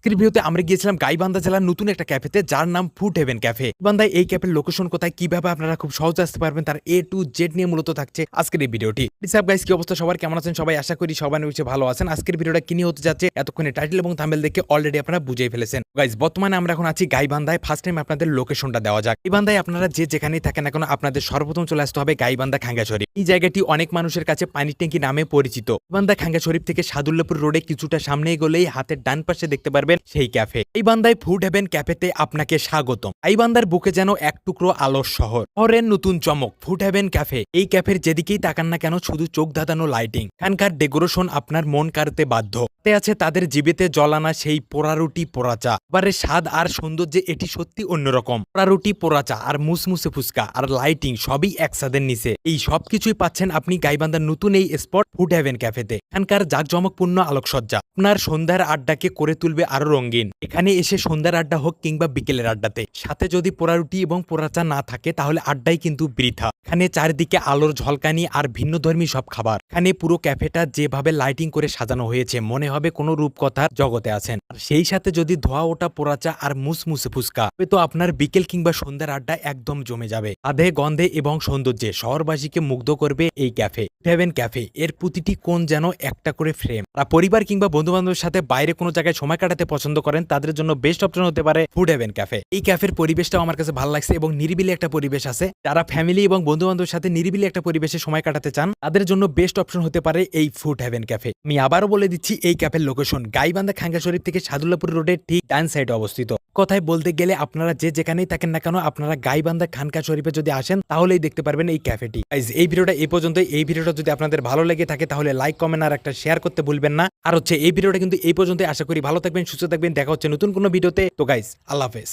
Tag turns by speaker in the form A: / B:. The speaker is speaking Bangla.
A: আজকের ভিডিওতে আমরা গিয়েছিলাম গাইবান্ধা জেলার নতুন একটা ক্যাফেতে, যার নাম ফুড হেভেন ক্যাফে। বান্দায় এই ক্যাফের লোকেশন কোথায়, কিভাবে আপনারা খুব সহজে আসতে পারবেন, তার A to Z নিয়ে মূলত থাকছে আজকের এই ভিডিওটি। ডিসাব গাইস, কি অবস্থা সবার, কেমন আছেন সবাই? আশা করি সবাই নিশ্চয়ই ভালো আছেন। আজকের ভিডিওটা কি নিয়ে হতে যাচ্ছে এতক্ষণে টাইটেল এবং থাম্বনেল দেখে অলরেডি আপনারা বুঝেই ফেলেছেন। গাইস, বর্তমানে আমরা এখন আছি গাইবান্ধায়। ফার্স্ট টাইম আপনাদের লোকেশনটা দেওয়া যাক। গাইবান্ধায় আপনারা যে যেখানেই থাকেন না কেন, আপনাদের সর্বপ্রথম চলে আসতে হবে গাইবান্ধা খাঙ্গাছড়ি। এই জায়গাটি অনেক মানুষের কাছে পানির ট্যাঙ্কি নামে পরিচিত। গাইবান্ধা খাঙ্গাছড়ি থেকে সাদুল্লাপুর রোডে কিছুটা সামনে গেলেই হাতের ডান পাশে দেখতে পারবেন সেই ক্যাফে। গাইবান্ধায় ফুড হেভেন ক্যাফেতে আপনাকে স্বাগতম। গাইবান্ধার বুকে যেন এক টুকরো আলোর শহর, শহরের নতুন চমক ফুড হেভেন ক্যাফে। এই ক্যাফের যেদিকেই তাকান না কেন, শুধু চোখ ধাঁধানো লাইটিং, এখানকার ডেকোরেশন আপনার মন কাড়তে বাধ্য। আছে তাদের জিবেতে জ্বলানা সেই পোড়া রুটি পোড়া চা। এবারে স্বাদ আর সৌন্দর্যে এটি সত্যি অন্যরকম। পোড়া রুটি পোড়া চা আর মুসমুসে ফুচকা আর লাইটিং সবই একসাথের নিচে। এই সবকিছুই পাচ্ছেন আপনি গাইবান্ধার নতুন এই স্পট ফুড হেভেন ক্যাফেতে। এখানকার জাঁকজমকপূর্ণ আলোকসজ্জা আপনার সন্ধ্যার আড্ডাকে করে তুলবে আরো রঙিন। এখানে এসে সন্ধ্যার আড্ডা হোক কিংবা বিকেলের আড্ডাতে, সাথে যদি পোড়া রুটি এবং পোড়া চা না থাকে তাহলে আড্ডাই কিন্তু বৃথা। এখানে চারিদিকে আলোর ঝলকানি আর ভিন্নধর্মী সব খাবার। এখানে পুরো ক্যাফেটা যেভাবে লাইটিং করে সাজানো হয়েছে, মনে হবে কোনো রূপকথার জগতে আছেন। আর সেই সাথে যদি ধোয়া ওটা পোড়া চা আর মুসমুসে ফুচকা, তো আপনার বিকেল কিংবা সন্ধ্যার আড্ডা একদম জমে যাবে। আধে গন্ধে এবং সৌন্দর্যে শহরবাসীকে মুগ্ধ করবে এই ক্যাফে হেভেন ক্যাফে। এর প্রতিটি কোণ যেন একটা করে ফ্রেম। আর পরিবার কিংবা বন্ধু বান্ধবের সাথে বাইরে কোনো জায়গায় সময় কাটাতে পছন্দ করেন, তাদের জন্য বেস্ট অপশন হতে পারে ফুড হেভেন ক্যাফে। এই ক্যাফের পরিবেশটাও আমার কাছে ভালো লাগছে এবং নিরিবিলি একটা পরিবেশ আছে। যারা ফ্যামিলি এবং বন্ধু বান্ধবের সাথে নিরিবিলি একটা পরিবেশে সময় কাটাতে চান, তাদের জন্য বেস্ট অপশন হতে পারে এই ফুড হেভেন ক্যাফে। আমি আবারও বলে দিচ্ছি, এই ক্যাফের লোকেশন গাইবান্ধা খাঙ্গাছড়ি থেকে সাদুল্লাপুর রোডের ঠিক ডান সাইডে অবস্থিত। কথায় বলতে গেলে আপনারা যে যেখানেই থাকেন না কেন, আপনারা গাইবান্ধা খানকা শরীফে যদি আসেন তাহলেই দেখতে পারবেন এই ক্যাফেটি। এই ভিডিওটা এই পর্যন্ত। এই ভিডিওটা যদি আপনাদের ভালো লেগে থাকে তাহলে লাইক, কমেন্ট আর একটা শেয়ার করতে ভুলবেন না। আর এই ভিডিওটা কিন্তু এই পর্যন্ত। আশা করি ভালো থাকবেন, সুস্থ থাকবেন। দেখা হচ্ছে নতুন কোনো ভিডিওতে। তো গাইস, আল্লাহ হাফেজ।